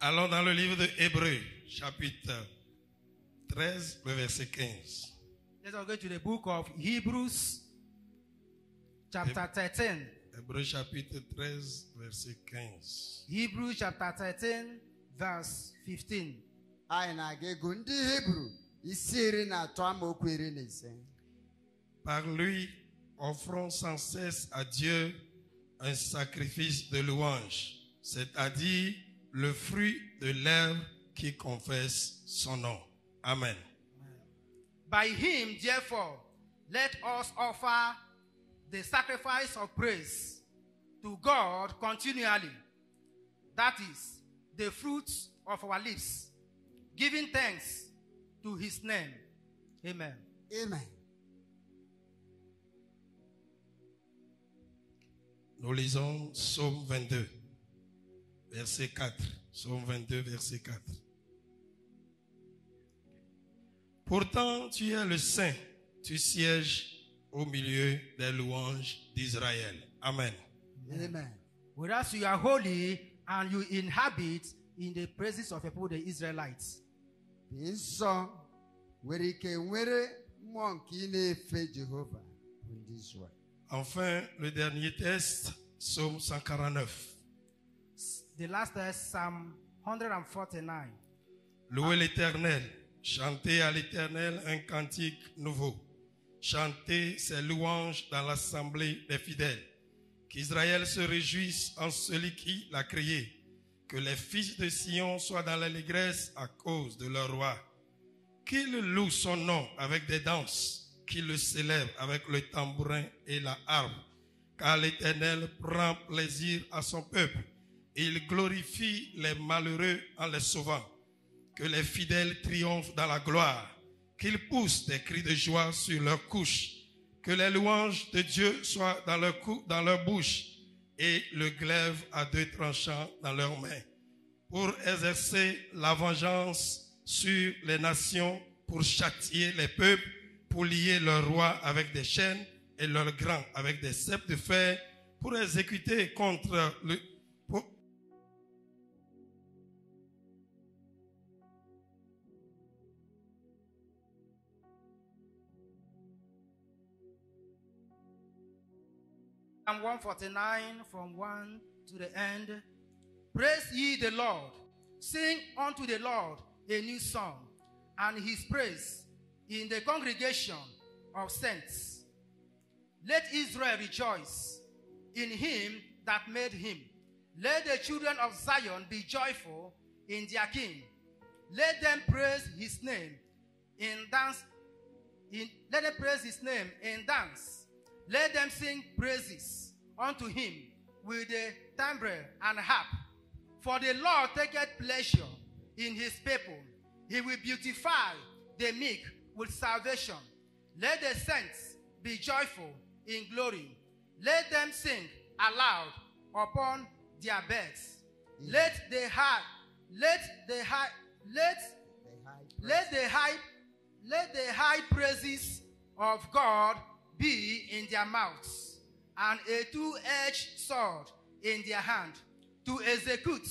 Allons dans le livre de Hébreux, chapitre 13, le verset 15. Let us go to the book of Hebrews, chapter 13. Hébreux, chapitre 13, verset 15. Hebrews chapter 13, verse 15. Anyị na-aga ego ndị Hibru isi 13 amaokwu 15. Par lui, offrons sans cesse à Dieu un sacrifice de louange, c'est-à-dire le fruit de lèvres qui confesse son nom. Amen. By him, therefore, let us offer the sacrifice of praise to God continually. That is, the fruits of our lips, giving thanks to his name. Amen. Amen. Nous lisons Psaume 22, verset 4. Psaume 22, verset 4. Pourtant, tu es le Saint, tu sièges au milieu des louanges d'Israël. Amen. Amen. Whereas you are holy and you inhabit in the praises of your people, the Israelites. Dị nsọ nwere ike nwere mmụọ nke ị na-efe Jehova bụ ndị Izrel. Enfin, le dernier texte, Psaume 149. The last test, Psalm 149. Louez l'Éternel, chantez à l'Éternel un cantique nouveau. Chantez ses louanges dans l'assemblée des fidèles. Qu'Israël se réjouisse en celui qui l'a créé. Que les fils de Sion soient dans l'allégresse à cause de leur roi. Qu'ils louent son nom avec des danses. Qu'ils le célèbrent avec le tambourin et la harpe. Car l'Éternel prend plaisir à son peuple. Et il glorifie les malheureux en les sauvant. Que les fidèles triomphent dans la gloire. Qu'ils poussent des cris de joie sur leurs couches. Que les louanges de Dieu soient dans leur bouche et le glaive à 2 tranchants dans leurs mains. Pour exercer la vengeance sur les nations, pour châtier les peuples, pour lier leurs rois avec des chaînes et leurs grands avec des ceps de fer, pour exécuter contre le... Psalm 149 from 1 to the end. Praise ye the Lord. Sing unto the Lord a new song, and his praise in the congregation of saints. Let Israel rejoice in him that made him. Let the children of Zion be joyful in their king. Let them praise his name in dance. Let them praise his name in dance. Let them sing praises unto him with the timbrel and harp. For the Lord taketh pleasure in his people. He will beautify the meek with salvation. Let the saints be joyful in glory. Let them sing aloud upon their beds. Let the high praises of God be in their mouths, and a two-edged sword in their hand, to execute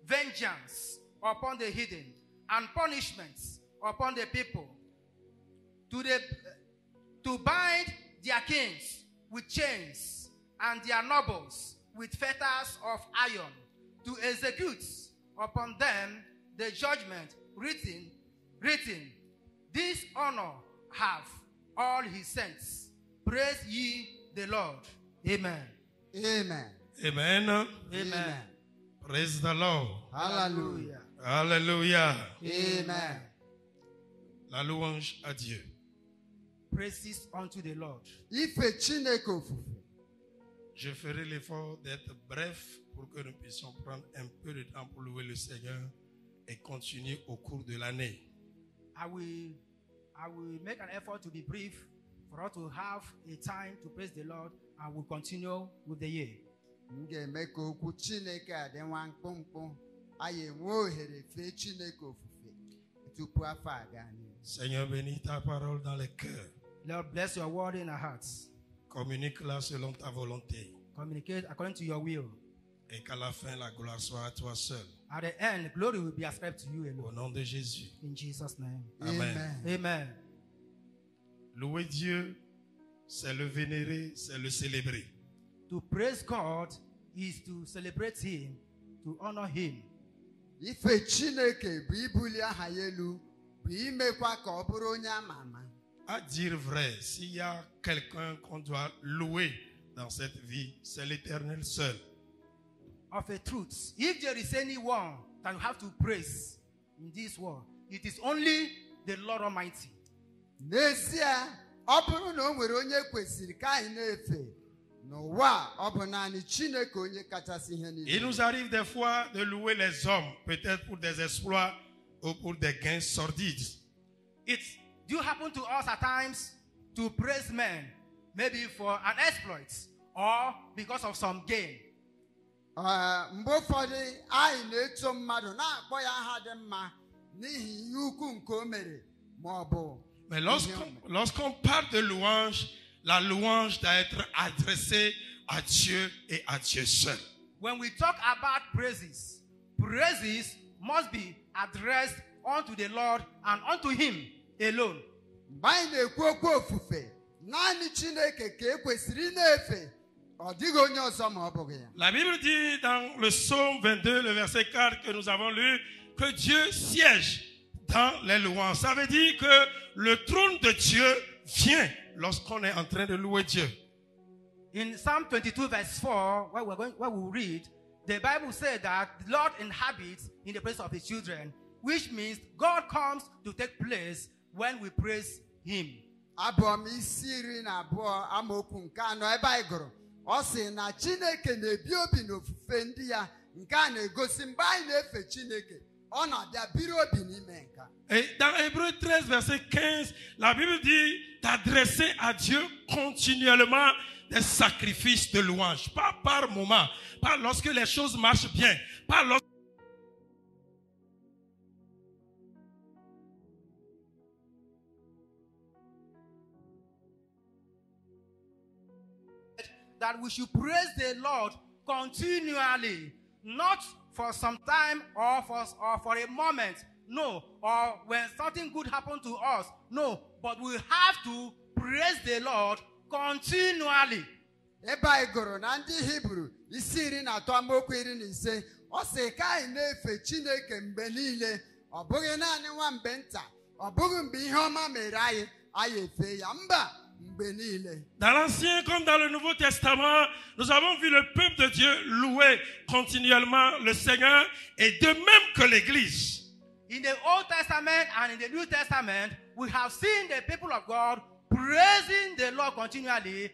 vengeance upon the hidden, and punishments upon the people, to bind their kings with chains, and their nobles with fetters of iron, to execute upon them the judgment written. This honor have all his saints. Praise ye the Lord. Amen. Amen. Amen. Amen. Praise the Lord. Hallelujah. Hallelujah. Amen. La louange à Dieu. Praises unto the Lord. Ife Chineke ofufe. Je ferai l'effort d'être bref pour que nous puissions prendre un peu de temps pour louer le Seigneur et continuer au cours de l'année. I will make an effort to be brief for us to have a time to praise the Lord, and we'll continue with the year. M ga-eme ka okwu Chineke a dị nwa mkpụmkpụ. Anyị enwe ohere fee Chineke ofufe tupu afọ aga n'ihu. Seigneur, bénis ta parole dans les cœurs. Lord, bless your word in our hearts. Communique-la selon ta volonté. Communicate according to your will. Et qu'à la fin, la gloire soit à toi seul. At the end, glory will be ascribed to you Au alone. nom de Jésus. In Jesus' name. Amen. Amen. Louer Dieu, c'est le vénérer, c'est le célébrer. To praise God is to celebrate Him, to honor Him. Ife Chineke bụ ibuli aha ya elu, bụ imekwa ka ọ bụrụ onye ama ama. À dire vrai, s'il y a quelqu'un qu'on doit louer dans cette vie, c'est l'Éternel seul. Of a truth, if there is anyone that you have to praise in this world, it is only the Lord Almighty. N'ezie, ọ bụrụ na o nwere onye kwesịrị ka anyị na-efe n'ụwa, ọ bụ naanị Chineke onye kachasị ihe niile. Il nous arrive des fois de louer les hommes, peut-être pour des exploits ou pour des gains sordides. It do happen to us at times to praise men, maybe for an exploit or because of some gain. Mgbe ụfọdụ anyị na-eto mmadụ na-akpọ ya aha dị mma n'ihi ihe ukwu nke o mere ma ọ bụ. Mais lorsqu'on parle de louange, la louange doit être adressée à Dieu et à Dieu seul. When we talk about praises, praises must be addressed unto the Lord and unto Him alone. Mgbe anyị na-ekwu okwu ofufe, naanị Chineke ka ekwesịrị ị na-efe, ọ dịghị onye ọzọ ma ọ bụghị ya. La Bible dit dans le psaume 22, le verset 4 que nous avons lu, que Dieu siège dans les louanges. Ça veut dire que le trône de Dieu vient lorsqu'on est en train de louer Dieu. In Psalm 22 verse 4, where we read, the Bible says that the Lord inhabits in the presence of His children, which means God comes to take place when we praise Him. Abụọ m isi iri na abụọ amaokwu nke anọ ebe anyị gụrụ, ọ sị na Chineke na-ebi obi n'ofufe ndị ya, nke a na-egosi mgbe anyị na-efe Chineke, ọ na-abịa biri obi n'ime nke. Et dans Hébreux 13, verset 15, la Bible dit d'adresser à Dieu continuellement des sacrifices de louange. Pas par moment, pas lorsque les choses marchent bien, pas lorsque that we should praise the Lord continually, not for some time or for a moment, no, or when something good happened to us, no, but we have to praise the Lord continually. Ebe anyị gụrụ na ndị Hibru isi iri na atọ amaokwu iri na ise, ọ sị ka anyị na-efe Chineke mgbe niile, ọ bụghị naanị nwa mgbe nta, ọ bụghị mgbe ihe ọma mere anyị efe ya, mba, mgbe niile. Dans l'Ancien comme dans le Nouveau Testament, nous avons vu le peuple de Dieu louer continuellement le Seigneur, et de même que l'Église. In the Old Testament and in the New Testament, we have seen the people of God praising the Lord continually,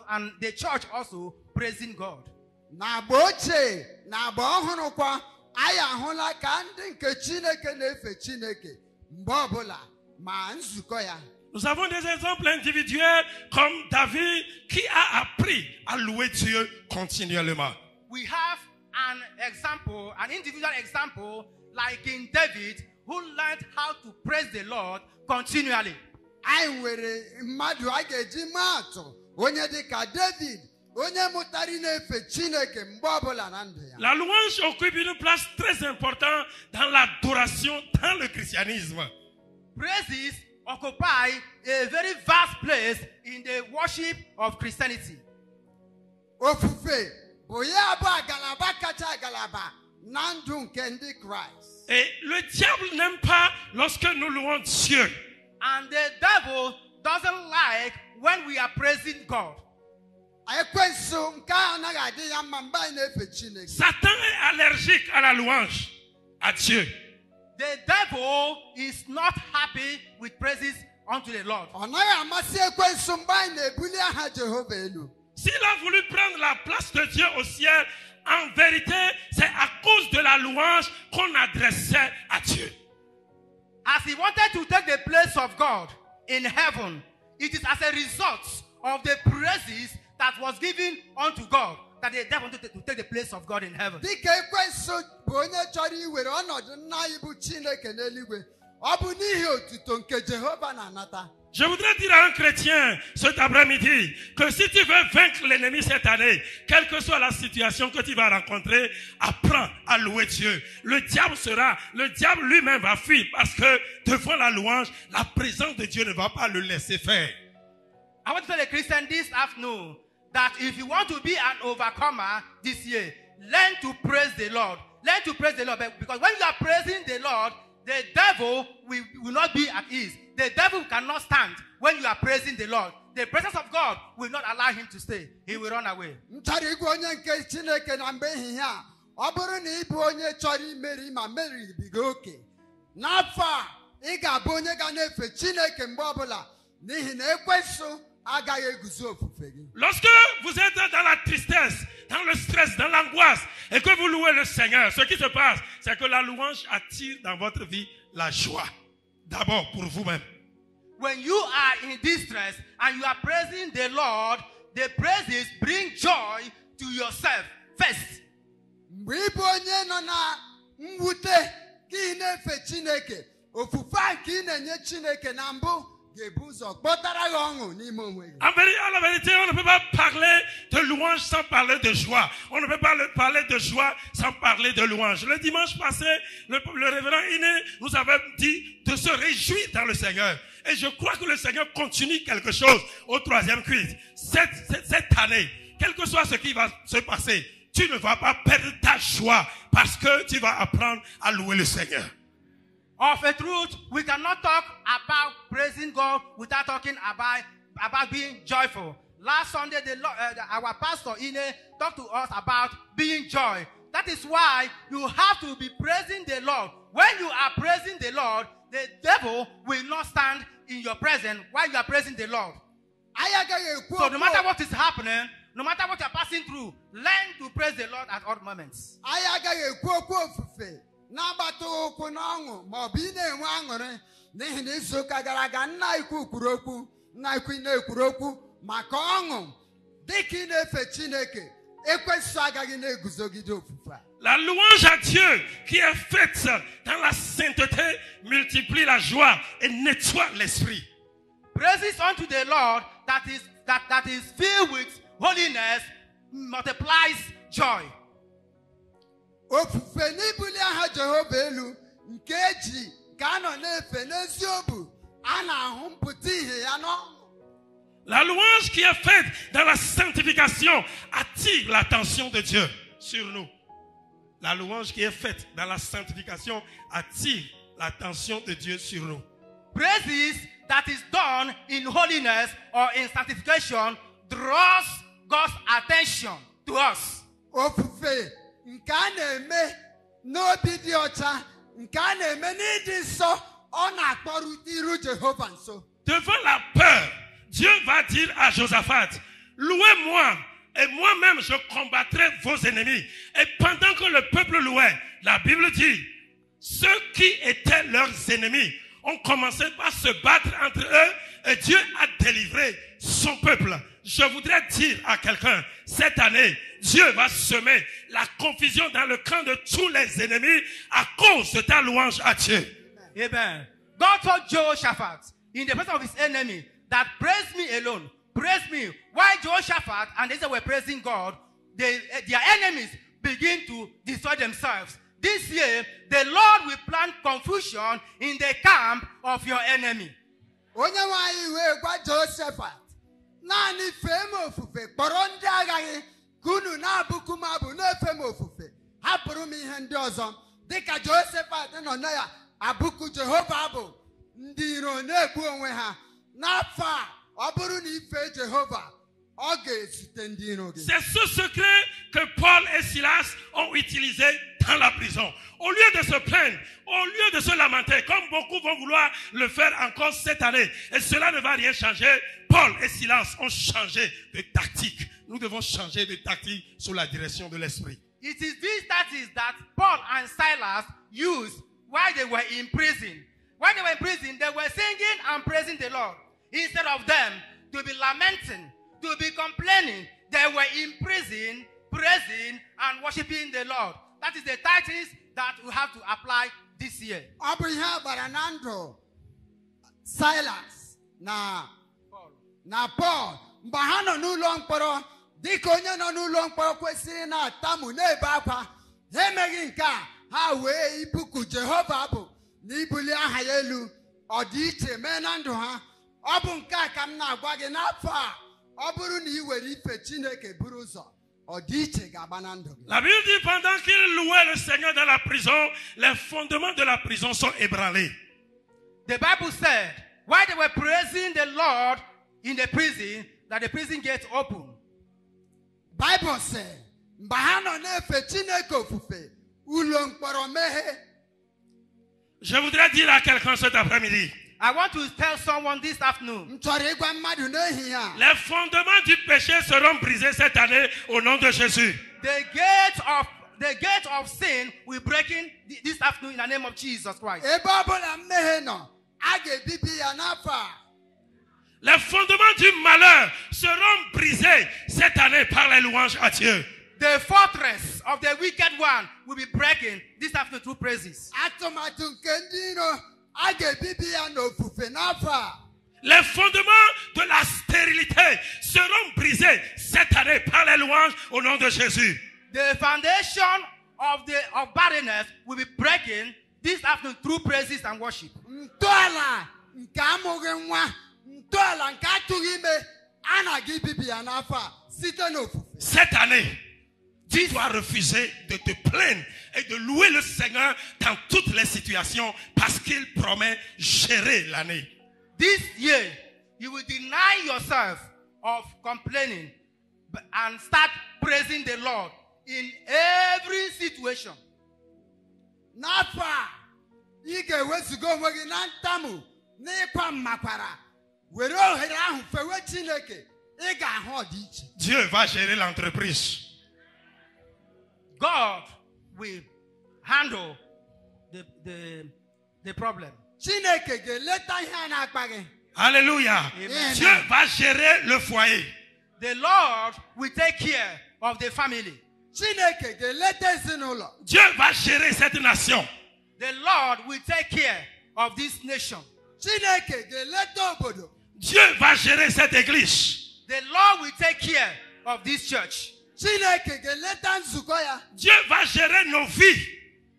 and the church also praising God. N'agba ochie na agba ọhụrụ kwa, anyị ahụla ka ndị nke Chineke na-efe Chineke mgbe ọbụla ma nzukọ ya. Nous avons des exemples individuels comme David qui a appris à louer Dieu continuellement. We have an individual example like in David, who learned how to praise the Lord continually. Anyị nwere mmadụ a ga-eji maa atụ onye dị ka David, onye mụtara na-efe Chineke mgbe ọbụla na ndụ ya. La louange occupe une place très importante dans l'adoration dans le christianisme. Praises occupy a very vast place in the worship of Christianity. Ofufe bụ ya bụ agalaba kacha agalaba na ndụ nke ndị Kraịst. Et le diable n'aime pas lorsque nous louons Dieu. And the devil doesn't like when we are praising God. Ekwensu nke anaghị adị ya mma mgbe anyị na-efe Chineke. Satan est allergique à la louange à Dieu. The devil is not happy with praises unto the Lord. Ọ naghị amasị ekwensu mgbe anyị na-ebuli aha Jehova elu. S'il a voulu prendre la place de Dieu au ciel, en vérité, c'est à cause de la louange qu'on adressait à Dieu. As he wanted to take the place of God in heaven, it is as a result of the praises that was given unto God that the devil wanted to take the place of God in heaven. Dịka ekwensu bụ onye chọrọ iwere ọnọdụ nna anyị bụ Chineke n'eluigwe, ọ bụ n'ihi otuto nke Jehova na-anata. Je voudrais dire à un chrétien cet après-midi que si tu veux vaincre l'ennemi cette année, quelle que soit la situation que tu vas rencontrer, apprends à louer Dieu. Le diable lui-même va fuir parce que devant la louange, la présence de Dieu ne va pas le laisser faire. I want to tell the Christian this afternoon that if you want to be an overcomer this year, learn to praise the Lord. Learn to praise the Lord, because when you are praising the Lord, the devil will not be at ease. The devil cannot stand when you are praising the Lord. The presence of God will not allow him to stay. He will run away. Lorsque vous êtes dans la tristesse, dans le stress, dans l'angoisse, et que vous louez le Seigneur, ce qui se passe, c'est que la louange attire dans votre vie la joie. D'abord pour vous-même. When you are in distress and you are praising the Lord, the praises bring joy to yourself first. En la vérité, on ne peut pas parler de louange sans parler de joie. On ne peut pas parler de joie sans parler de louange. Le dimanche passé, le révérend Iné nous avait dit de se réjouir dans le Seigneur. Et je crois que le Seigneur continue quelque chose au 3e culte. Cette année, quel que soit ce qui va se passer, tu ne vas pas perdre ta joie parce que tu vas apprendre à louer le Seigneur. Of a truth, we cannot talk about praising God without talking about being joyful. Last Sunday, our pastor Ine talked to us about being joy. That is why you have to be praising the Lord. When you are praising the Lord, the devil will not stand in your presence while you are praising the Lord. So no matter what is happening, no matter what you are passing through, learn to praise the Lord at all moments. La louange à Dieu qui est faite dans la sainteté multiplie la joie et nettoie l'esprit. Praises unto the Lord that is filled with holiness multiplies joy. La louange qui est faite dans la sanctification attire l'attention de Dieu sur nous. La louange qui est faite dans la sanctification attire l'attention de Dieu sur nous. Praises that is done in holiness or in sanctification draws God's attention to us. Devant la peur, Dieu va dire à Josaphat, louez-moi et moi-même je combattrai vos ennemis. Et pendant que le peuple louait, la Bible dit, ceux qui étaient leurs ennemis ont commencé par se battre entre eux et Dieu a délivré son peuple. Je voudrais dire à quelqu'un, cette année, Dieu va semer la confusion dans le camp de tous les ennemis à cause de ta louange à Dieu. Amen. God told Jehoshaphat in the presence of his enemy that praise me alone, praise me. While Jehoshaphat and Israel were praising God, their enemies begin to destroy themselves. This year, the Lord will plant confusion in the camp of your enemy. C'est ce secret que Paul et Silas ont utilisé dans la prison. Au lieu de se plaindre, au lieu de se lamenter, comme beaucoup vont vouloir le faire encore cette année, et cela ne va rien changer, Paul et Silas ont changé de tactique. Nous devons changer de tactique sous la direction de l'Esprit. It is these tactics that Paul and Silas used while they were in prison. When they were in prison, they were singing and praising the Lord. Instead of them to be lamenting, to be complaining, they were in prison, praising and worshiping the Lord. That is the tactics that we have to apply this year. Silas na Paul. Pọl mgbe ha nọ n'ụlọ mkpọrọ dịka onye nọ n'ụlọ mkpọrọ kwesịrị na-atamu na-ebe akwa ha emeghị nke a ha wee ibuku Jehova bụ na ibuli aha ya elu ọ dị iche mee na ndụ ha ọ bụ nke a ka m na-agwa gị n'afọ a ọ bụrụ na ị were ife Chineke buru ụzọ ọ dị iche ga-agba na ndụ gị. La Bible dit pendant qu'il louait le Seigneur dans la prison, les fondements de la prison sont ébranlés. The Bible said, while they were praising the Lord in the prison, that the prison gates opened. Bible sị mgbe ha nọ na-efe Chineke ofufe ụlọ mkpọrọ meghe. Je voudrais dire à quelqu'un cet après-midi, I want to tell someone this afternoon, M chọrọ ịgwa mmadụ n'ehihie a les fondements du péché seront brisés cette année au nom de Jésus. the gate of sin will break in this afternoon in the name of Jesus Christ. ebe ọ bụla mmehie nọ a ga-ebibi ya n'afọ a. Les fondements du malheur seront brisés cette année par les louanges à Dieu. The fortress of the wicked one will be breaking this afternoon through praises. Atụmatụ nke ndị iro a ga-ebibi ya n'ofufe n'afọ a. Les fondements de la stérilité seront brisés cette année par les louanges au nom de Jésus. The foundation of barrenness will be breaking this afternoon through praises and worship. Ntọala nke amụghị nwa ntọala nke atụghị ime a na-aga ibibi ya n'afọ a site n'ofufe. Cette année, tu dois refuser de te plaindre et de louer le Seigneur dans toutes les situations parce qu'il promet gérer l'année. This year, you will deny yourself of complaining and start praising the Lord in every situation. N'afọ a ị ga-ewezuga onwe gị na ntamu n'ịkwa mmakwara were ohere ahụ fewe Chineke ị ga-ahụ ọdịiche. Dieu va gérer l'entreprise. God will handle the problem. Chineke ga-eleta ihe a na-akpa gị. Alléluia. Amen. Dieu va gérer le foyer. The Lord will take care of the family. Chineke ga-eleta ezinụlọ. Dieu va gérer cette nation. The Lord will take care of this nation. Chineke ga-eleta obodo. Dieu va gérer cette église. The Lord will take care of this church. Chineke ga-eleta nzukọ ya. Dieu va gérer nos vies.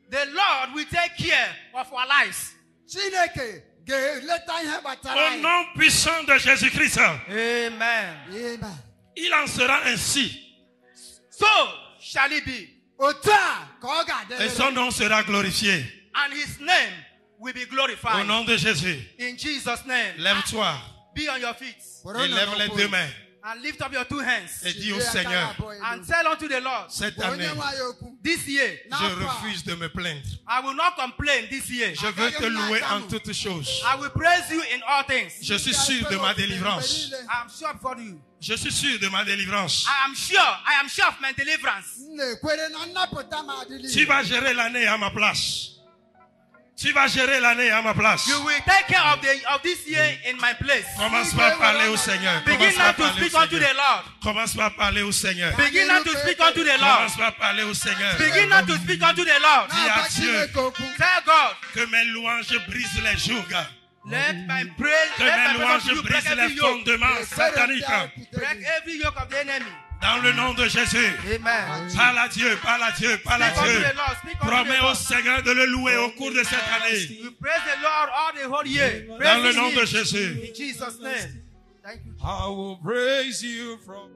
The Lord will take care of our lives. Chineke ga-eleta ihe gbasara Au anyị. nom puissant de Jésus-Christ. Amen. Amen. Il en sera ainsi. So shall it be. Otu a ka ọ Et son ga-adịrị. nom sera glorifié. And his name will be Au glorified. nom de Jésus. In Jesus' name. Lève-toi Be on your feet. et lève les deux mains And lift up your two hands. et dis au Seigneur, And tell unto the Lord, cette Onye année, nwe anyị okwu. this year, je refuse de me plaindre. I will not complain this year. Je veux te louer en toutes choses. I will praise you in all things. Je suis sûr de ma délivrance. I am sure for you. Je suis sûr de ma délivrance. I am sure of my deliverance. M na-ekwere na nnapụta m adịla Tu ire. vas gérer l'année à ma place. Tu vas gérer l'année à ma place. You will take care of this year in my place. Commence par parler au Seigneur. Begin Commence now par to parler au speak unto the Seigneur. Lord. Commence par parler au Seigneur. Begin now to speak unto the Lord. Commence par parler au Seigneur. Begin now to speak unto the Lord. Dis à Na-agwa Dieu Chineke okwu. Tell God, que mes louanges brisent les jougs. let my praise, Que let mes my praise to louanges you break brisent every les yoke. fondements sataniques. Break every yoke of the enemy. Dans le nom de Jésus. Amen. Parle à Dieu, parle à Dieu, parle à Speak unto Dieu. the Lord. Speak unto Promets the au Lord. Seigneur de le louer au cours de cette année. You praise the Lord all the whole year. Dans Praise le His nom de name. Jésus. In Jesus' name. Thank you. I will praise you from